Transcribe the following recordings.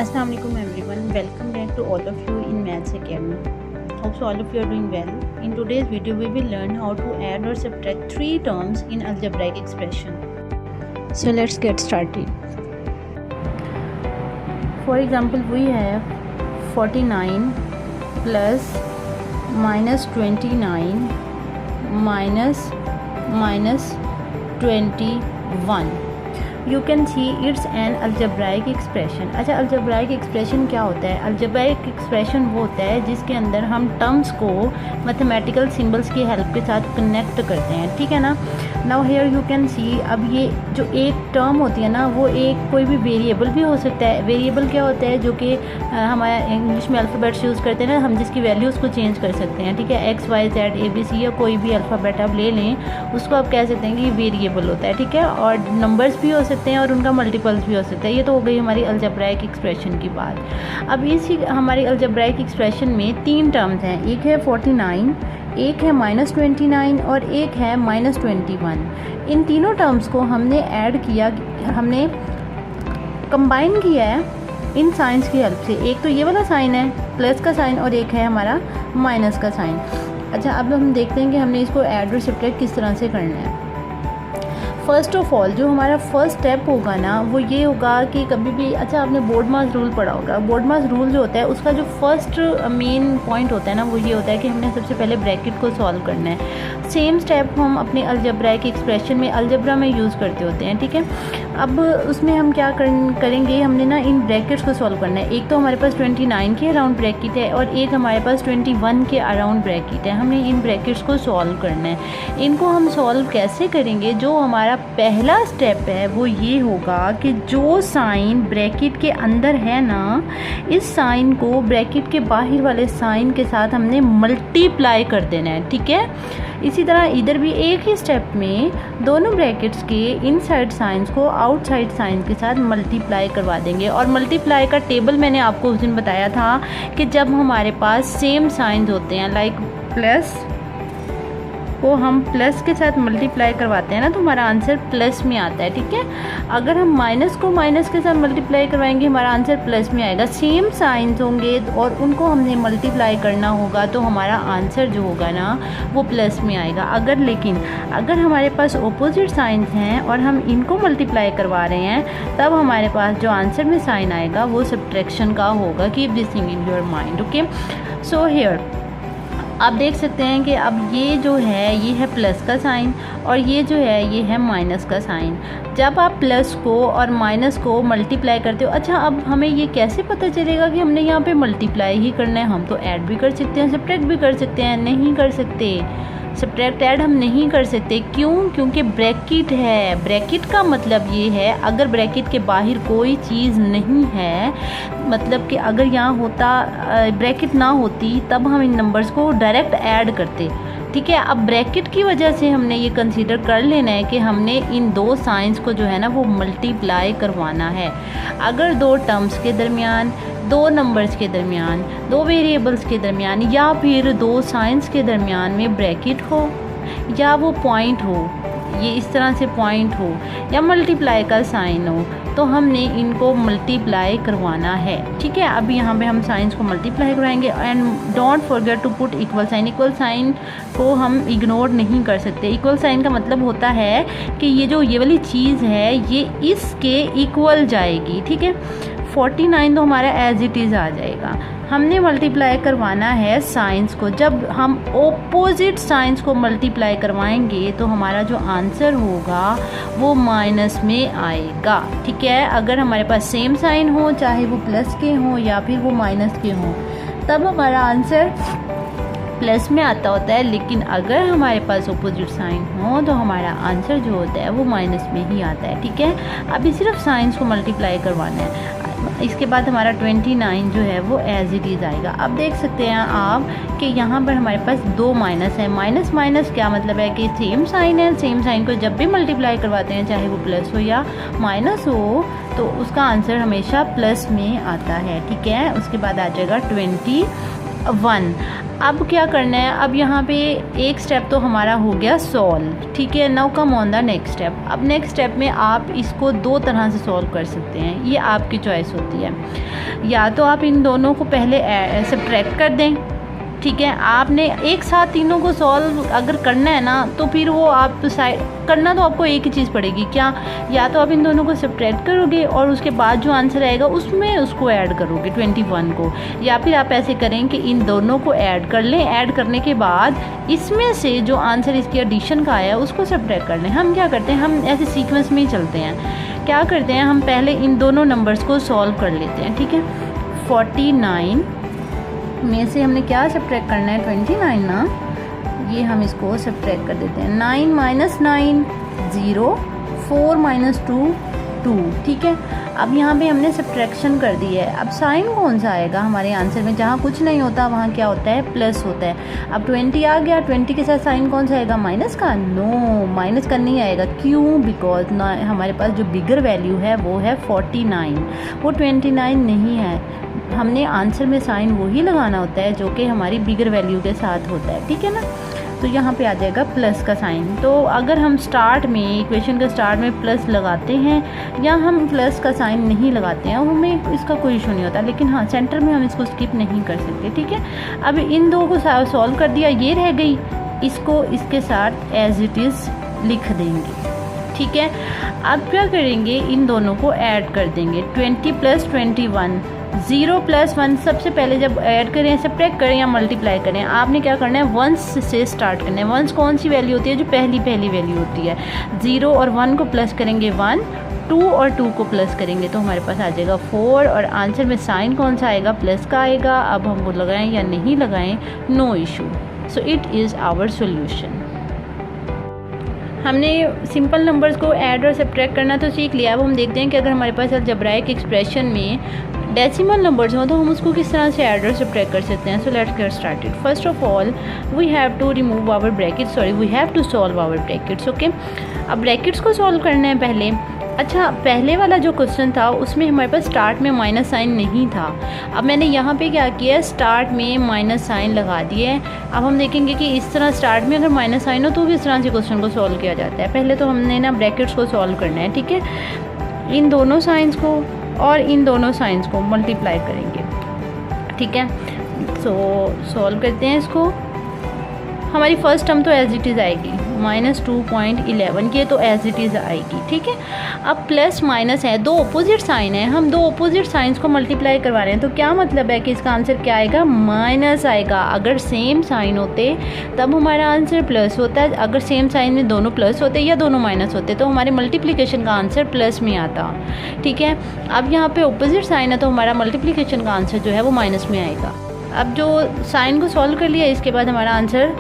Assalamu alaikum everyone, welcome back to all of you in Maths Academy. Hope so all of you are doing well. In today's video we will learn how to add or subtract three terms in algebraic expression. So let's get started. For example, we have 49 plus minus 29 minus 21. You can see it's an algebraic expression. अच्छा, algebraic expression क्या होता है? algebraic expression वो होता है जिसके अंदर हम टर्म्स को मैथमेटिकल सिंबल्स की हेल्प के साथ कनेक्ट करते हैं, ठीक है ना. Now here you can see, अब ये जो एक टर्म होती है ना, वो एक कोई भी वेरिएबल भी हो सकता है. वेरिएबल क्या होता है? जो कि हमारा इंग्लिश में अल्फ़ाबेट्स यूज़ करते हैं ना, हम जिसकी वैल्यू उसको चेंज कर सकते हैं, ठीक है. X Y Z A B C या कोई भी अल्फ़ाबेट आप ले लें, उसको आप कह सकते हैं कि वेरिएबल होता है, ठीक है. और नंबर्स भी हो सकते हैं और उनका मल्टीपल्स भी हो सकता है. ये तो हो गई हमारी अलजेब्राइक एक्सप्रेशन की बात. अब इसी हमारी अलजेब्राइक एक्सप्रेशन में तीन टर्म्स हैं. एक है 49, एक है -29 और एक है -21. इन तीनों टर्म्स को हमने ऐड किया, हमने कंबाइन किया है इन साइंस की हेल्प से. एक तो ये वाला साइन है प्लस का साइन और एक है हमारा माइनस का साइन. अच्छा, अब हम देखते हैं कि हमने इसको ऐड और सब्ट्रैक्ट किस तरह से करना है. फ़र्स्ट ऑफ ऑल जो हमारा फर्स्ट स्टेप होगा ना, वो ये होगा कि कभी भी, अच्छा आपने बोर्ड मास रूल पढ़ा होगा. बोर्ड मास रूल जो होता है उसका जो फर्स्ट मेन पॉइंट होता है ना, वो ये होता है कि हमने सबसे पहले ब्रैकेट को सॉल्व करना है. सेम स्टेप हम अपने अलजेब्राइक एक्सप्रेशन में अलजेब्रा में यूज़ करते होते हैं, ठीक है. अब उसमें हम क्या करेंगे, हमने ना इन ब्रैकेट्स को सॉल्व करना है. एक तो हमारे पास 29 के अराउंड ब्रैकेट है और एक हमारे पास 21 के अराउंड ब्रैकेट है. हमने इन ब्रैकेट्स को सॉल्व करना है. इनको हम सॉल्व कैसे करेंगे? जो हमारा पहला स्टेप है वो ये होगा कि जो साइन ब्रैकेट के अंदर है ना, इस साइन को ब्रैकेट के बाहर वाले साइन के साथ हमने मल्टीप्लाई कर देना है, ठीक है. इसी तरह इधर भी एक ही स्टेप में दोनों ब्रैकेट्स के इनसाइड साइंस को आउटसाइड साइन के साथ मल्टीप्लाई करवा देंगे. और मल्टीप्लाई का टेबल मैंने आपको उस दिन बताया था कि जब हमारे पास सेम साइंस होते हैं, लाइक प्लस को हम प्लस के साथ मल्टीप्लाई करवाते हैं ना, तो हमारा आंसर प्लस में आता है, ठीक है. अगर हम माइनस को माइनस के साथ मल्टीप्लाई करवाएंगे, हमारा आंसर प्लस में आएगा. सेम साइंस होंगे और उनको हमने मल्टीप्लाई करना होगा, तो हमारा आंसर जो होगा ना वो प्लस में आएगा. अगर हमारे पास ऑपोजिट साइंस हैं और हम इनको मल्टीप्लाई करवा रहे हैं, तब हमारे पास जो आंसर में साइन आएगा वो सब्ट्रैक्शन का होगा. Keep this thing in your mind, okay. So here आप देख सकते हैं कि अब ये जो है ये है प्लस का साइन और ये जो है ये है माइनस का साइन. जब आप प्लस को और माइनस को मल्टीप्लाई करते हो, अच्छा अब हमें ये कैसे पता चलेगा कि हमने यहाँ पे मल्टीप्लाई ही करना है? हम तो ऐड भी कर सकते हैं, सब्ट्रैक्ट भी कर सकते हैं. नहीं कर सकते, सब्ट्रैक्ट ऐड हम नहीं कर सकते. क्यों? क्योंकि ब्रैकेट है. ब्रैकेट का मतलब ये है, अगर ब्रैकेट के बाहर कोई चीज़ नहीं है, मतलब कि अगर यहाँ होता ब्रैकेट ना होती, तब हम इन नंबर्स को डायरेक्ट ऐड करते, ठीक है. अब ब्रैकेट की वजह से हमने ये कंसीडर कर लेना है कि हमने इन दो साइंस को जो है ना वो मल्टीप्लाई करवाना है. अगर दो टर्म्स के दरमियान, दो नंबर्स के दरमियान, दो वेरिएबल्स के दरमियान या फिर दो साइंस के दरमियान में ब्रैकेट हो या वो पॉइंट हो, ये इस तरह से पॉइंट हो या मल्टीप्लाई का साइन हो, तो हमने इनको मल्टीप्लाई करवाना है, ठीक है. अब यहाँ पे हम साइंस को मल्टीप्लाई करवाएंगे. And don't forget to put equal sign. Equal sign को हम इग्नोर नहीं कर सकते. इक्वल साइन का मतलब होता है कि ये वाली चीज़ है ये इसके इक्वल जाएगी, ठीक है. 49 तो हमारा एज इट इज़ आ जाएगा. हमने मल्टीप्लाई करवाना है साइंस को. जब हम ओपोजिट साइंस को मल्टीप्लाई करवाएंगे तो हमारा जो आंसर होगा वो माइनस में आएगा, ठीक है. अगर हमारे पास सेम साइन हो, चाहे वो प्लस के हों या फिर वो माइनस के हों, तब हमारा आंसर प्लस में आता होता है. लेकिन अगर हमारे पास ऑपोजिट साइन हो तो हमारा आंसर जो होता है वो माइनस में ही आता है, ठीक है. अभी सिर्फ साइंस को मल्टीप्लाई करवाना है. इसके बाद हमारा 29 जो है वो एज इट इज़ आएगा. अब देख सकते हैं आप कि यहाँ पर हमारे पास दो माइनस है. माइनस माइनस क्या मतलब है कि सेम साइन है. सेम साइन को जब भी मल्टीप्लाई करवाते हैं, चाहे वो प्लस हो या माइनस हो, तो उसका आंसर हमेशा प्लस में आता है, ठीक है. उसके बाद आ जाएगा 20 1। अब क्या करना है, अब यहाँ पे एक स्टेप तो हमारा हो गया सॉल्व, ठीक है। Now come on the next step. अब नेक्स्ट स्टेप में आप इसको दो तरह से सॉल्व कर सकते हैं, ये आपकी चॉइस होती है। या तो आप इन दोनों को पहले सब्ट्रैक्ट कर दें, ठीक है। आपने एक साथ तीनों को सॉल्व अगर करना है ना, तो फिर वो आप करना तो आपको एक ही चीज़ पड़ेगी, क्या, या तो आप इन दोनों को सब्ट्रैक्ट करोगे और उसके बाद जो आंसर आएगा उसमें उसको ऐड करोगे 21 को, या फिर आप ऐसे करें कि इन दोनों को ऐड कर लें, ऐड करने के बाद इसमें से जो आंसर इसकी एडिशन का आया उसको सब्ट्रैक्ट कर लें। हम क्या करते हैं, हम ऐसे सीक्वेंस में ही चलते हैं। क्या करते हैं, हम पहले इन दोनों नंबर्स को सॉल्व कर लेते हैं, ठीक है। 49 में से हमने क्या सब्ट्रैक्ट करना है, 29 ना, ये हम इसको सब्ट्रैक्ट कर देते हैं। 9 - 9 0, 4 - 2 2, ठीक है। अब यहाँ पे हमने सब्ट्रैक्शन कर दी है। अब साइन कौन सा आएगा हमारे आंसर में, जहाँ कुछ नहीं होता वहाँ क्या होता है, प्लस होता है। अब 20 आ गया, 20 के साथ साइन कौन सा आएगा, माइनस का। नो, माइनस का नहीं आएगा, क्यों, बिकॉज ना हमारे पास जो बिगर वैल्यू है वो है 49, वो 29 नहीं है। हमने आंसर में साइन वही लगाना होता है जो कि हमारी बिगर वैल्यू के साथ होता है, ठीक है ना। तो यहाँ पे आ जाएगा प्लस का साइन। तो अगर हम स्टार्ट में, इक्वेशन के स्टार्ट में प्लस लगाते हैं या हम प्लस का साइन नहीं लगाते हैं, हमें इसका कोई इशू नहीं होता। लेकिन हाँ, सेंटर में हम इसको स्किप नहीं कर सकते, ठीक है। अब इन दो को सॉल्व कर दिया, ये रह गई, इसको इसके साथ एज इट इज़ लिख देंगे, ठीक है। अब क्या करेंगे, इन दोनों को ऐड कर देंगे। 20 + 21, 0 + 1। सबसे पहले जब ऐड करें, सब्ट्रैक्ट करें या मल्टीप्लाई करें, आपने क्या करना है, 1 से स्टार्ट करना है। 1 कौन सी वैल्यू होती है, जो पहली वैल्यू होती है। 0 और 1 को प्लस करेंगे 1, 2 और 2 को प्लस करेंगे तो हमारे पास आ जाएगा 4, और आंसर में साइन कौन सा आएगा, प्लस का आएगा। अब हम वो लगाएं या नहीं लगाएं, no issue. So it is our solution. हमने सिंपल नंबर्स को ऐड और सब्ट्रैक्ट करना तो सीख लिया। अब हम देखते हैं कि अगर हमारे पास अलजेब्राइक एक्सप्रेशन में डेसिमल नंबर्स हो तो हम उसको किस तरह से ऐड और सब्ट्रैक्ट कर सकते हैं। So let's get started. First of all we have to remove our brackets, we have to solve our brackets, okay. अब ब्रैकेट्स को सॉल्व करना है पहले। अच्छा, पहले वाला जो क्वेश्चन था उसमें हमारे पास स्टार्ट में माइनस साइन नहीं था। अब मैंने यहाँ पे क्या किया, स्टार्ट में माइनस साइन लगा दिए है। अब हम देखेंगे कि इस तरह स्टार्ट में अगर माइनस साइन हो तो किस तरह से क्वेश्चन को सॉल्व किया जाता है। पहले तो हमने ना ब्रैकेट्स को सॉल्व करना है, ठीक है। इन दोनों साइंस को और इन दोनों साइंस को मल्टीप्लाई करेंगे, ठीक है। सो सॉल्व करते हैं इसको। हमारी फर्स्ट टर्म तो एज इट इज़ आएगी, -2.11, ये तो एज इट इज़ आएगी, ठीक है। अब प्लस माइनस है, दो अपोजिट साइन है, हम दो अपोजिट साइंस को मल्टीप्लाई करवा रहे हैं, तो क्या मतलब है कि इसका आंसर क्या आएगा, माइनस आएगा। अगर सेम साइन होते तब हमारा आंसर प्लस होता है, अगर सेम साइन में दोनों प्लस होते या दोनों माइनस होते तो हमारे मल्टीप्लिकेशन का आंसर प्लस में आता, ठीक है। अब यहाँ पे अपोजिट साइन है तो हमारा मल्टीप्लिकेशन का आंसर जो है वो माइनस में आएगा। अब जो साइन को सॉल्व कर लिया, इसके बाद हमारा आंसर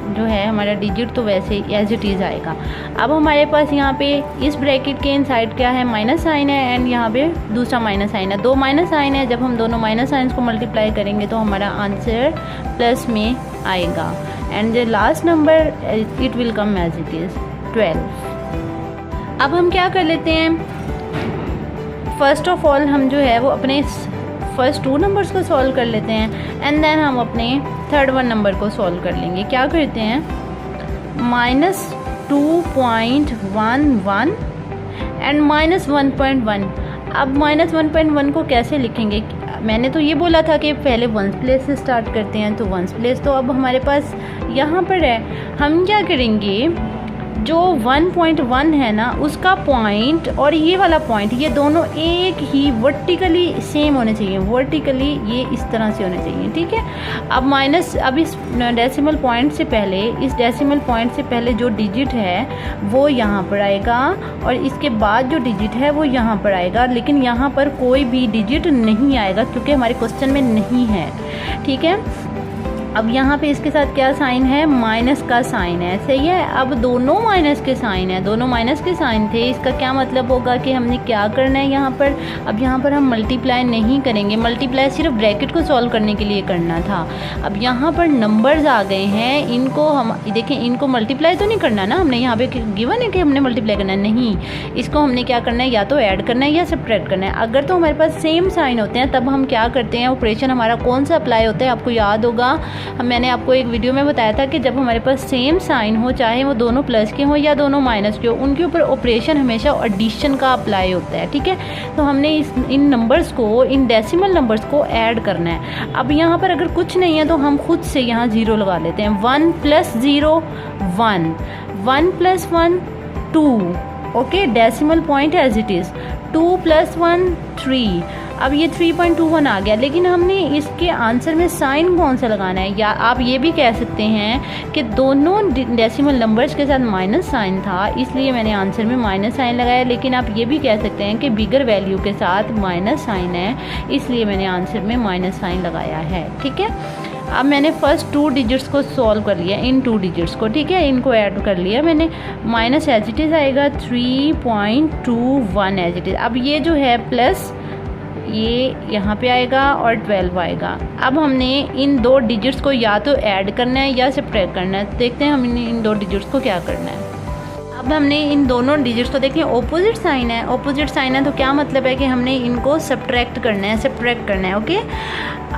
जो है हमारा डिजिट तो वैसे ही एज इट इज़ आएगा। अब हमारे पास यहाँ पे इस ब्रैकेट के इनसाइड क्या है, माइनस साइन है, एंड यहाँ पे दूसरा माइनस साइन है, दो माइनस साइन है। जब हम दोनों माइनस साइंस को मल्टीप्लाई करेंगे तो हमारा आंसर प्लस में आएगा, and the last number it will come as it is 12। अब हम क्या कर लेते हैं, फर्स्ट ऑफ ऑल हम जो है वो अपने फर्स्ट 2 नंबर्स को सॉल्व कर लेते हैं, एंड देन हम अपने थर्ड 1 नंबर को सॉल्व कर लेंगे। क्या करते हैं, -2.11 एंड -1.1। अब -1.1 को कैसे लिखेंगे, मैंने तो ये बोला था कि पहले 1s प्लेस से स्टार्ट करते हैं, तो 1s प्लेस तो अब हमारे पास यहाँ पर है। हम क्या करेंगे, जो 1.1 है ना उसका पॉइंट और ये वाला पॉइंट, ये दोनों एक ही वर्टिकली सेम होने चाहिए, वर्टिकली ये इस तरह से होने चाहिए, ठीक है। अब इस डेसिमल पॉइंट से पहले, इस डेसिमल पॉइंट से पहले जो डिजिट है वो यहाँ पर आएगा, और इसके बाद जो डिजिट है वो यहाँ पर आएगा, लेकिन यहाँ पर कोई भी डिजिट नहीं आएगा क्योंकि हमारे क्वेश्चन में नहीं है, ठीक है। अब यहाँ पे इसके साथ क्या साइन है, माइनस का साइन है, सही है। अब दोनों माइनस के साइन है, दोनों माइनस के साइन थे, इसका क्या मतलब होगा कि हमने क्या करना है यहाँ पर, अब यहाँ पर हम मल्टीप्लाई नहीं करेंगे, मल्टीप्लाई सिर्फ ब्रैकेट को सॉल्व करने के लिए करना था। अब यहाँ पर नंबर्स आ गए हैं, इनको हम देखें, इनको मल्टीप्लाई तो नहीं करना ना हमने, यहाँ पे गिवन है कि हमने मल्टीप्लाई करना है, नहीं, इसको हमने क्या करना है, या तो ऐड करना है या सब्ट्रैक्ट करना है। अगर तो हमारे पास सेम साइन होते हैं तब हम क्या करते हैं, ऑपरेशन हमारा कौन सा अप्लाई होता है, आपको याद होगा, मैंने आपको एक वीडियो में बताया था कि जब हमारे पास सेम साइन हो, चाहे वो दोनों प्लस के हों या दोनों माइनस के हो, उनके ऊपर ऑपरेशन हमेशा एडिशन का अप्लाई होता है, ठीक है। तो हमने इन नंबर्स को, इन डेसिमल नंबर्स को ऐड करना है। अब यहाँ पर अगर कुछ नहीं है तो हम खुद से यहाँ 0 लगा लेते हैं। 1 + 0 1, 1 + 1 2, okay, decimal point as it is. 2 + 1 3, अब ये 3.21 आ गया, लेकिन हमने इसके आंसर में साइन कौन सा लगाना है, या आप ये भी कह सकते हैं कि दोनों डेसिमल नंबर्स के साथ माइनस साइन था, इसलिए मैंने आंसर में माइनस साइन लगाया। लेकिन आप ये भी कह सकते हैं कि बिगर वैल्यू के साथ माइनस साइन है, इसलिए मैंने आंसर में माइनस साइन लगाया है, ठीक है। अब मैंने फर्स्ट 2 डिजिट्स को सॉल्व कर लिया, इन 2 डिजिट्स को, ठीक है, इनको ऐड कर लिया मैंने। माइनस एज इट इज़ आएगा 3.21 एज इट इज़। अब ये जो है प्लस ये यहाँ पे आएगा और 12 आएगा। अब हमने इन 2 डिजिट्स को या तो ऐड करना है या सब्ट्रैक्ट करना है। देखते हैं हमने इन 2 डिजिट्स को क्या करना है। अब हमने इन दोनों डिजिट्स को, देखिए ऑपोजिट साइन है, ऑपोजिट साइन है तो क्या मतलब है कि हमने इनको सब्ट्रैक्ट करना है, सब्ट्रैक्ट करना है, ओके।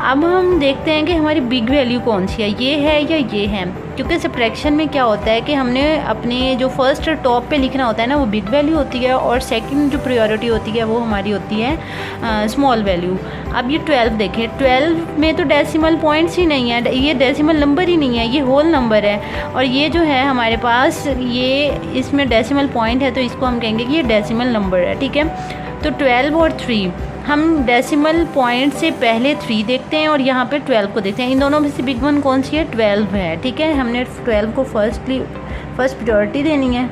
अब हम देखते हैं कि हमारी बिग वैल्यू कौन सी है, ये है या ये है, क्योंकि सब्ट्रैक्शन में क्या होता है कि हमने अपने जो फर्स्ट टॉप पे लिखना होता है ना वो बिग वैल्यू होती है, और सेकंड जो प्रायोरिटी होती है वो हमारी होती है स्मॉल वैल्यू। अब ये 12 देखें, 12 में तो डेसिमल पॉइंट्स ही नहीं है, ये डेसिमल नंबर ही नहीं है, ये होल नंबर है। और ये जो है हमारे पास, ये इसमें डेसिमल पॉइंट है तो इसको हम कहेंगे कि ये डेसिमल नंबर है, ठीक है। तो 12 और 3, हम डेसिमल पॉइंट से पहले 3 देखते हैं और यहाँ पे 12 को देखते हैं। इन दोनों में से बिग वन कौन सी है, 12 है, ठीक है। हमने 12 को फर्स्ट प्रायोरिटी देनी है,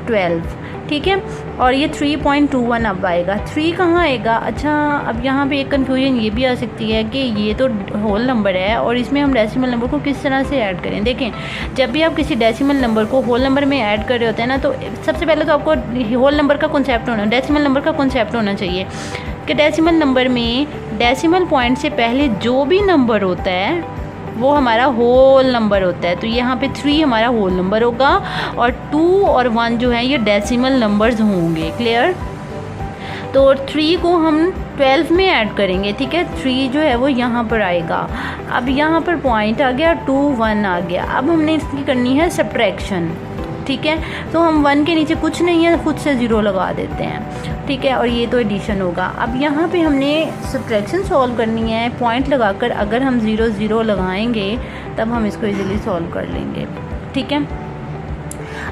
12, ठीक है। और ये 3.21 अब आएगा, 3 कहाँ आएगा। अच्छा, अब यहाँ पे एक कन्फ्यूजन ये भी आ सकती है कि ये तो होल नंबर है और इसमें हम डेसिमल नंबर को किस तरह से ऐड करें। देखें, जब भी आप किसी डेसिमल नंबर को होल नंबर में ऐड कर रहे होते हैं ना, तो सबसे पहले तो आपको होल नंबर का कॉन्सेप्ट होना, डेसिमल नंबर का कॉन्सेप्ट होना चाहिए कि डेसिमल नंबर में डेसिमल पॉइंट से पहले जो भी नंबर होता है वो हमारा होल नंबर होता है। तो यहाँ पे 3 हमारा होल नंबर होगा और 2 और 1 जो है ये डेसिमल नंबर्स होंगे, क्लियर। तो 3 को हम 12 में ऐड करेंगे, ठीक है। 3 जो है वो यहाँ पर आएगा। अब यहाँ पर पॉइंट आ गया, 2 1 आ गया। अब हमने इसकी करनी है सब्ट्रैक्शन, ठीक है। तो हम 1 के नीचे कुछ नहीं है, खुद से 0 लगा देते हैं, ठीक है। और ये तो एडिशन होगा। अब यहाँ पे हमने सब्ट्रैक्शन सॉल्व करनी है पॉइंट लगाकर। अगर हम 0 0 लगाएंगे तब हम इसको इजीली सॉल्व कर लेंगे, ठीक है।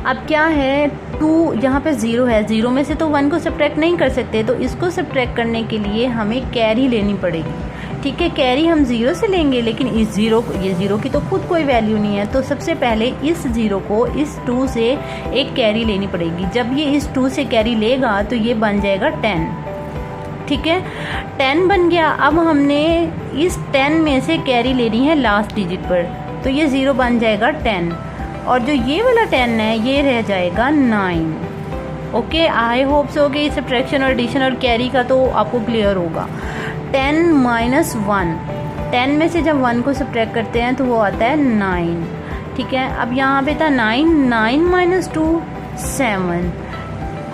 अब क्या है, 2 यहाँ पे 0 है, 0 में से तो 1 को सब्ट्रैक्ट नहीं कर सकते, तो इसको सब्ट्रैक्ट करने के लिए हमें कैरी लेनी पड़ेगी, ठीक है। कैरी हम 0 से लेंगे, लेकिन इस 0 को, ये 0 की तो खुद कोई वैल्यू नहीं है, तो सबसे पहले इस 0 को इस 2 से एक कैरी लेनी पड़ेगी। जब ये इस 2 से कैरी लेगा तो ये बन जाएगा 10, ठीक है। 10 बन गया। अब हमने इस 10 में से कैरी लेनी है लास्ट डिजिट पर, तो ये 0 बन जाएगा 10, और जो ये वाला 10 है ये रह जाएगा 9, ओके। आई होप सो कि सब्ट्रैक्शन और एडिशन और कैरी का तो आपको क्लियर होगा। 10 - 1, 10 में से जब 1 को सब्ट्रैक्ट करते हैं तो वो आता है 9, ठीक है। अब यहाँ पे था 9, 9 - 2 7,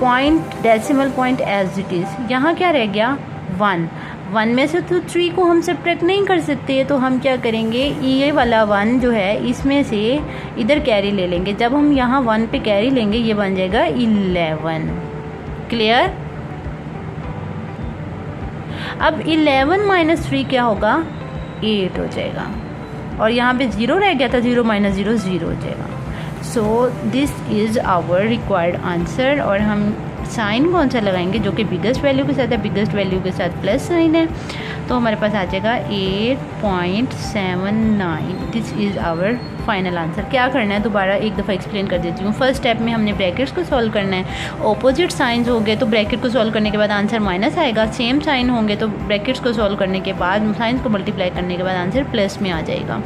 point decimal point as it is. यहाँ क्या रह गया, 1, 1 में से तो 3 को हम सब्ट्रैक्ट नहीं कर सकते, तो हम क्या करेंगे, ये वाला 1 जो है इसमें से इधर कैरी ले लेंगे। जब हम यहाँ 1 पे कैरी लेंगे ये बन जाएगा 11, क्लियर। अब 11 - 3 क्या होगा, 8 हो जाएगा, और यहाँ पे 0 रह गया था, 0 - 0 0 हो जाएगा। So this is our required answer. और हम साइन कौन सा लगाएंगे, जो कि बिगेस्ट वैल्यू के साथ है, बिगेस्ट वैल्यू के साथ प्लस साइन है, तो हमारे पास आ जाएगा 8.79। This is our final answer. क्या करना है, दोबारा एक दफ़ा एक्सप्लेन कर देती हूँ। फर्स्ट स्टेप में हमने ब्रैकेट्स को सॉल्व करना है। ऑपोजिट साइंस होंगे तो ब्रैकेट को सॉल्व करने के बाद आंसर माइनस आएगा, सेम साइन होंगे तो ब्रैकेट्स को सॉल्व करने के बाद, साइंस को मल्टीप्लाई करने के बाद आंसर प्लस में आ जाएगा।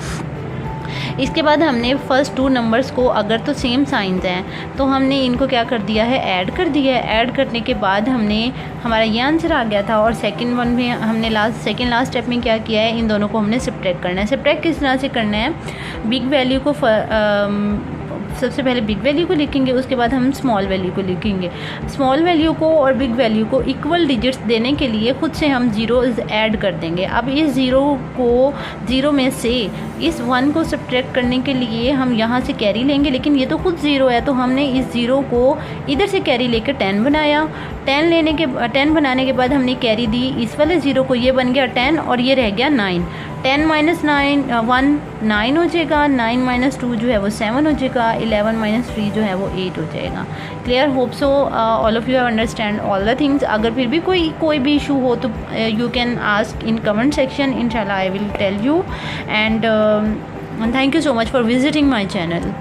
इसके बाद हमने फर्स्ट 2 नंबर्स को, अगर तो सेम साइंस हैं तो हमने इनको क्या कर दिया है, ऐड कर दिया है। ऐड करने के बाद हमने, हमारा ये आंसर आ गया था। और सेकंड वन में हमने सेकंड लास्ट स्टेप में क्या किया है, इन दोनों को हमने सब्ट्रैक्ट करना है। सब्ट्रैक्ट किस तरह से करना है, बिग वैल्यू को सबसे पहले बिग वैल्यू को लिखेंगे, उसके बाद हम स्मॉल वैल्यू को लिखेंगे। स्मॉल वैल्यू को और बिग वैल्यू को इक्वल डिजिट्स देने के लिए खुद से हम जीरोज़ ऐड कर देंगे। अब इस ज़ीरो में से इस 1 को सब्ट्रैक्ट करने के लिए हम यहाँ से कैरी लेंगे, लेकिन ये तो खुद ज़ीरो है, तो हमने इस ज़ीरो को इधर से कैरी लेकर 10 बनाया। 10 बनाने के बाद हमने कैरी दी इस वाले ज़ीरो को, ये बन गया 10 और ये रह गया 9। 10 माइनस 1 9 हो जाएगा, 9 माइनस 2 जो है वो 7 हो जाएगा, 11 माइनस 3 जो है वो 8 हो जाएगा। Clear, hope so all of you have understand all the things. अगर फिर भी कोई भी इशू हो तो you can ask in comment section, इंशाल्लाह I will tell you. And thank you so much for visiting my channel.